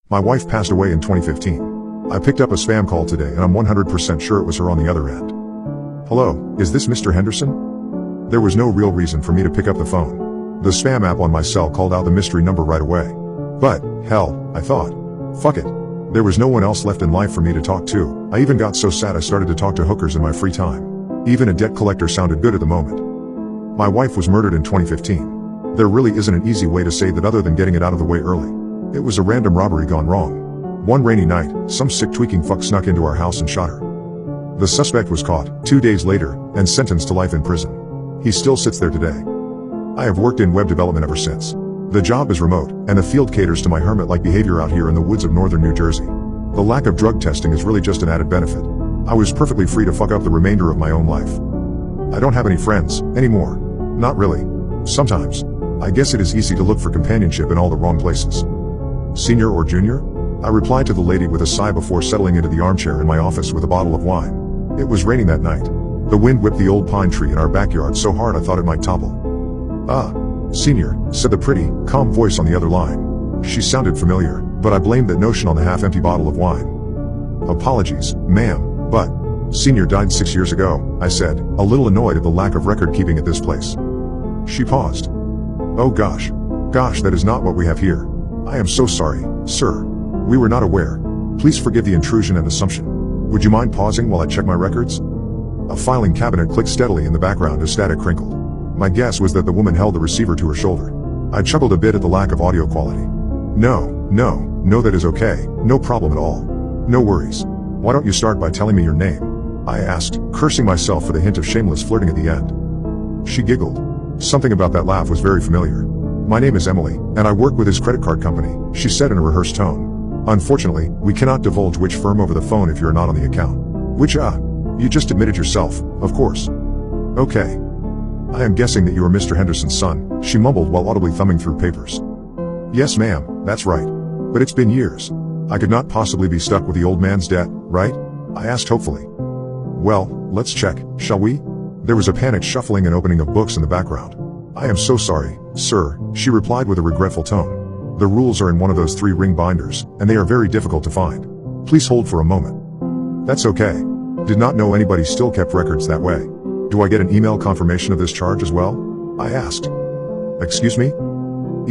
My wife passed away in 2015. I picked up a spam call today and I'm 100% sure it was her on the other end. Hello, is this Mr. Henderson? There was no real reason for me to pick up the phone. The spam app on my cell called out the mystery number right away. But, hell, I thought. Fuck it. There was no one else left in life for me to talk to. I even got so sad I started to talk to hookers in my free time. Even a debt collector sounded good at the moment. My wife was murdered in 2015. There really isn't an easy way to say that other than getting it out of the way early. It was a random robbery gone wrong. One rainy night, some sick tweaking fuck snuck into our house and shot her. The suspect was caught 2 days later and sentenced to life in prison. He still sits there today. I have worked in web development ever since. The job is remote, and the field caters to my hermit-like behavior out here in the woods of northern New Jersey. The lack of drug testing is really just an added benefit. I was perfectly free to fuck up the remainder of my own life. I don't have any friends anymore. Not really. Sometimes. I guess it is easy to look for companionship in all the wrong places. Senior or junior? I replied to the lady with a sigh before settling into the armchair in my office with a bottle of wine. It was raining that night. The wind whipped the old pine tree in our backyard so hard I thought it might topple. Ah, senior, said the pretty, calm voice on the other line. She sounded familiar, but I blamed that notion on the half-empty bottle of wine. Apologies, ma'am, but senior died 6 years ago, I said, a little annoyed at the lack of record-keeping at this place. She paused. Oh gosh, that is not what we have here. I am so sorry, sir. We were not aware. Please forgive the intrusion and assumption. Would you mind pausing while I check my records? A filing cabinet clicked steadily in the background as static crinkled. My guess was that the woman held the receiver to her shoulder. I chuckled a bit at the lack of audio quality. No, that is okay, no problem at all. No worries. Why don't you start by telling me your name? I asked, cursing myself for the hint of shameless flirting at the end. She giggled. Something about that laugh was very familiar. My name is Emily, and I work with his credit card company, she said in a rehearsed tone. Unfortunately, we cannot divulge which firm over the phone if you're not on the account. Which, you just admitted yourself, of course. Okay. I am guessing that you are Mr. Henderson's son, she mumbled while audibly thumbing through papers. Yes ma'am, that's right. But it's been years. I could not possibly be stuck with the old man's debt, right? I asked hopefully. Well, let's check, shall we? There was a panicked shuffling and opening of books in the background. I am so sorry, sir, she replied with a regretful tone. The rules are in one of those 3-ring binders, and they are very difficult to find. Please hold for a moment. That's okay. Did not know anybody still kept records that way. Do I get an email confirmation of this charge as well? I asked. Excuse me?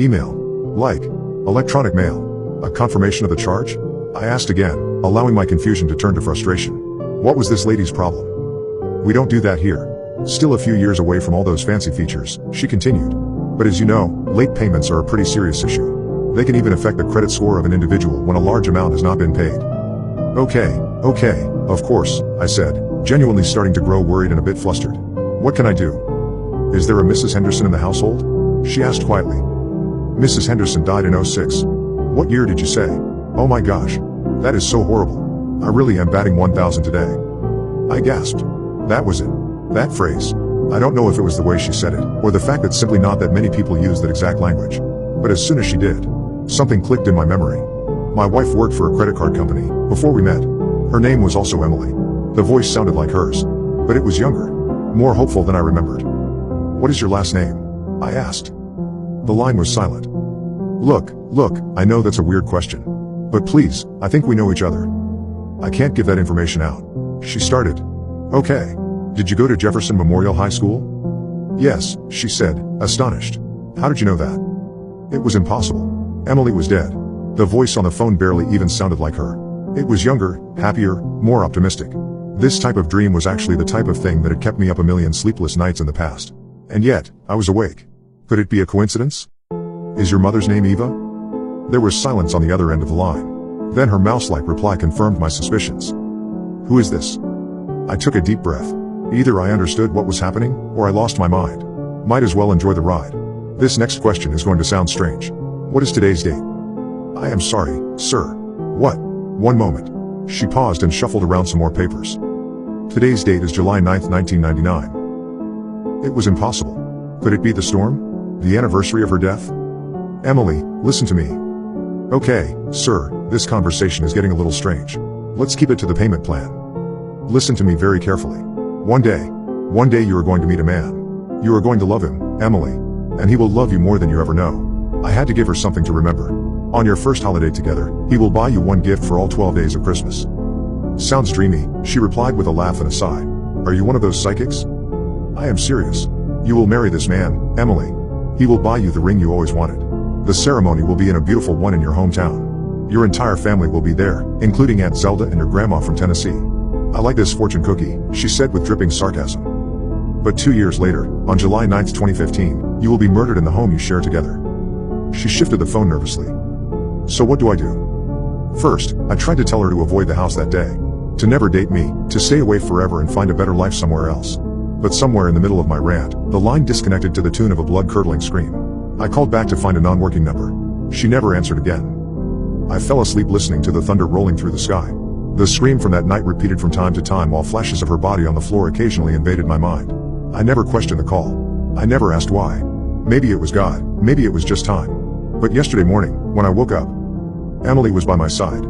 Email. Like electronic mail. A confirmation of the charge? I asked again, allowing my confusion to turn to frustration. What was this lady's problem? We don't do that here. Still a few years away from all those fancy features, she continued. But as you know, late payments are a pretty serious issue. They can even affect the credit score of an individual when a large amount has not been paid. Okay, of course, I said, genuinely starting to grow worried and a bit flustered. What can I do? Is there a Mrs. Henderson in the household? She asked quietly. Mrs. Henderson died in '06. What year did you say? Oh my gosh. That is so horrible. I really am batting 1,000 today. I gasped. That was it. That phrase. I don't know if it was the way she said it, or the fact that simply not that many people use that exact language. But as soon as she did, something clicked in my memory. My wife worked for a credit card company before we met. Her name was also Emily. The voice sounded like hers, but it was younger, more hopeful than I remembered. What is your last name? I asked. The line was silent. Look, I know that's a weird question. But please, I think we know each other. I can't give that information out. She started. Okay. Did you go to Jefferson Memorial High School? Yes, she said, astonished. How did you know that? It was impossible. Emily was dead. The voice on the phone barely even sounded like her. It was younger, happier, more optimistic. This type of dream was actually the type of thing that had kept me up a million sleepless nights in the past. And yet, I was awake. Could it be a coincidence? Is your mother's name Eva? There was silence on the other end of the line. Then her mouse-like reply confirmed my suspicions. Who is this? I took a deep breath. Either I understood what was happening, or I lost my mind. Might as well enjoy the ride. This next question is going to sound strange. What is today's date? I am sorry, sir. What? One moment. She paused and shuffled around some more papers. Today's date is July 9th, 1999. It was impossible. Could it be the storm? The anniversary of her death? Emily, listen to me. Okay, sir, this conversation is getting a little strange. Let's keep it to the payment plan. Listen to me very carefully. One day you are going to meet a man. You are going to love him, Emily. And he will love you more than you ever know. I had to give her something to remember. On your first holiday together, he will buy you one gift for all 12 days of Christmas. Sounds dreamy, she replied with a laugh and a sigh. Are you one of those psychics? I am serious. You will marry this man, Emily. He will buy you the ring you always wanted. The ceremony will be in a beautiful one in your hometown. Your entire family will be there, including Aunt Zelda and your grandma from Tennessee. I like this fortune cookie, she said with dripping sarcasm. But 2 years later, on July 9, 2015, you will be murdered in the home you share together. She shifted the phone nervously. So what do I do? First, I tried to tell her to avoid the house that day. To never date me, to stay away forever and find a better life somewhere else. But somewhere in the middle of my rant, the line disconnected to the tune of a blood-curdling scream. I called back to find a non-working number. She never answered again. I fell asleep listening to the thunder rolling through the sky. The scream from that night repeated from time to time while flashes of her body on the floor occasionally invaded my mind. I never questioned the call. I never asked why. Maybe it was God, maybe it was just time. But yesterday morning, when I woke up, Emily was by my side.